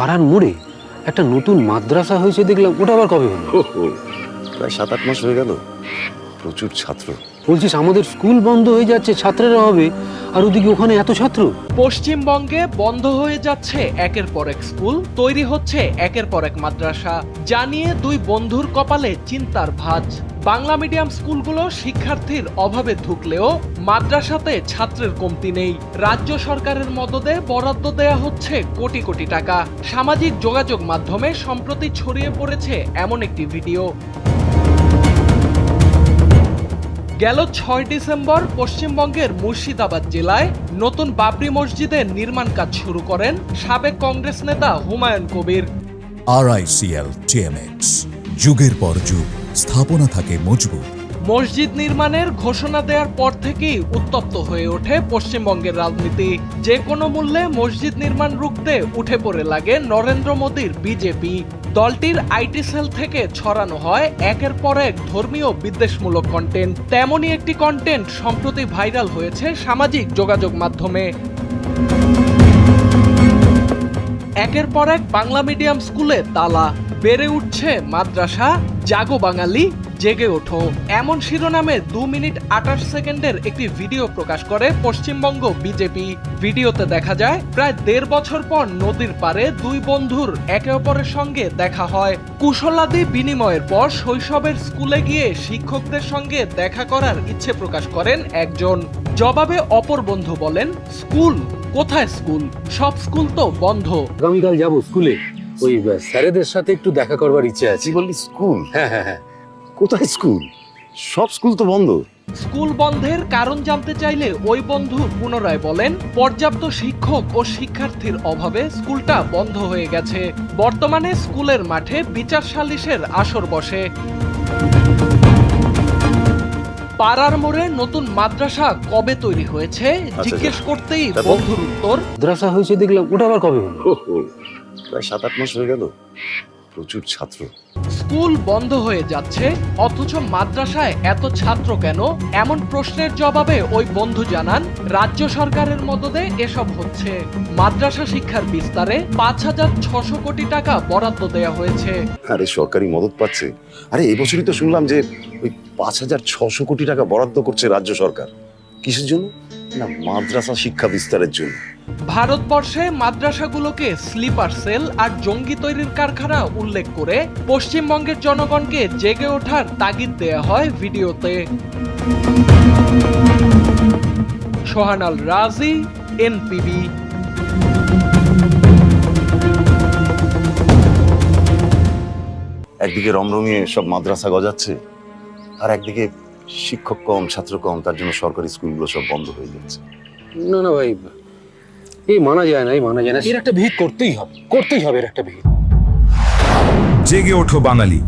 পাড়ার মোড়ে একটা নতুন মাদ্রাসা হয়েছে দেখলাম, ওটা আবার কবে হলো? প্রায় 7-8 মাস হয়ে গেল। প্রচুর ছাত্র। বলছিস আমাদের স্কুল বন্ধ হয়ে যাচ্ছে, ছাত্রেরা হবে, আর ওদিকে ওখানে এত ছাত্র। পশ্চিমবঙ্গে বন্ধ হয়ে যাচ্ছে একের পর এক স্কুল, তৈরি হচ্ছে একের পর এক মাদ্রাসা। জানিয়ে দুই বন্ধুর কপালে চিন্তার ভাঁজ। বাংলা মিডিয়াম স্কুলগুলো শিক্ষার্থীর অভাবে ধুকলেও মাদ্রাসাতে ছাত্রের কমতি নেই। রাজ্য সরকারের মদদে বরাদ্দ দেয়া হচ্ছে কোটি কোটি টাকা। সামাজিক যোগাযোগ মাধ্যমে সম্প্রতি ছড়িয়ে পড়েছে এমন একটি ভিডিও। গেল 6 ডিসেম্বর পশ্চিমবঙ্গের মুর্শিদাবাদ জেলায় নতুন বাবরি মসজিদের নির্মাণ কাজ শুরু করেন সাবেক কংগ্রেস নেতা হুমায়ুন কবির। RICL TMX, যুগের পর যুগ স্থাপনা থাকে মজবুত। মসজিদ নির্মাণের ঘোষণা দেওয়ার পর থেকেই উত্তপ্ত হয়ে ওঠে পশ্চিমবঙ্গের রাজনীতি। যে কোনো মূল্যে মসজিদ নির্মাণ রুখতে উঠে পড়ে লাগে নরেন্দ্র মোদীর বিজেপি। দলটির আইটি সেল থেকে ছড়ানো হয় একের পর এক ধর্মীয় বিদ্বেষমূলক কন্টেন্ট। তেমনই একটি কন্টেন্ট সম্প্রতি ভাইরাল হয়েছে সামাজিক যোগাযোগ মাধ্যমে। একের পর এক বাংলা মিডিয়াম স্কুলে তালা, বেড়ে উঠছে মাদ্রাসা, জাগো বাঙালি জেগে ওঠো, এমন শিরোনামে 2 মিনিট 28 সেকেন্ডের একটি ভিডিও প্রকাশ করে পশ্চিমবঙ্গ বিজেপি। ভিডিওতে দেখা যায় প্রায় 1.5 বছর পর নদীর পাড়ে দুই বন্ধুর একে অপরের সঙ্গে দেখা হয়। কুশলাদি বিনিময়ের পর শৈশবের স্কুলে গিয়ে শিক্ষকদের সঙ্গে দেখা করার ইচ্ছে প্রকাশ করেন একজন। জবাবে অপর বন্ধু বলেন, স্কুল কোথায়? স্কুল সব স্কুল তো বন্ধ। আগামীকাল যাবো স্কুলে, ওই স্যারেদের সাথে একটু দেখা করবার ইচ্ছে আছে। তুই বললি স্কুল? হ্যাঁ। কোথায় স্কুল? সব স্কুল তো বন্ধ। স্কুল বন্ধের কারণ জানতে চাইলে ওই বন্ধু পুনরায় বলেন, পর্যাপ্ত শিক্ষক ও শিক্ষার্থীর অভাবে স্কুলটা বন্ধ হয়ে গেছে। বর্তমানে স্কুলের মাঠে বিচার সালিশের আসর বসে। পাড়ার মোড়ে নতুন মাদ্রাসা কবে তৈরি হয়েছে জিজ্ঞেস করতেই বন্ধুর উত্তর, মাদ্রাসা হয়েছে দেখলাম, ওটা আবার কবে হলো? প্রায় 7-8 মাস হয়ে গেল। প্রচুর ছাত্র। স্কুল বন্ধ হয়ে যাচ্ছে অথচ মাদ্রাসায় এত ছাত্র কেন? এমন প্রশ্নের জবাবে ওই বন্ধু জানান, রাজ্য সরকারের মদদে এসব হচ্ছে। মাদ্রাসা শিক্ষার বিস্তারে 5,600 কোটি টাকা বরাদ্দ দেওয়া হয়েছে। আরে সরকারি মদত পাচ্ছে? আরে এবছরই তো শুনলাম যে ওই 5,600 কোটি টাকা বরাদ্দ করছে রাজ্য সরকার। কিসের জন্য? না, মাদ্রাসা শিক্ষা বিস্তারের জন্য। ভারতবর্ষে মাদ্রাসাগুলোকে স্লিপার সেল আর জঙ্গি তৈরির কারখানা উল্লেখ করে পশ্চিমবঙ্গের জনগণকে জেগে ওঠার তাগিদ দেয়া হয় ভিডিওতে। সোহানাল রাজি, NPB। একদিকে রমরমিয়ে সব মাদ্রাসা গজাচ্ছে, আর একদিকে শিক্ষক কম, ছাত্র কম, তার জন্য সরকারি স্কুলগুলো সব বন্ধ হয়ে যাচ্ছে। না ভাই, এই মানা যায় না, এর একটা ভিত করতেই হবে এর একটা ভিত। জেগে ওঠো বাঙালি।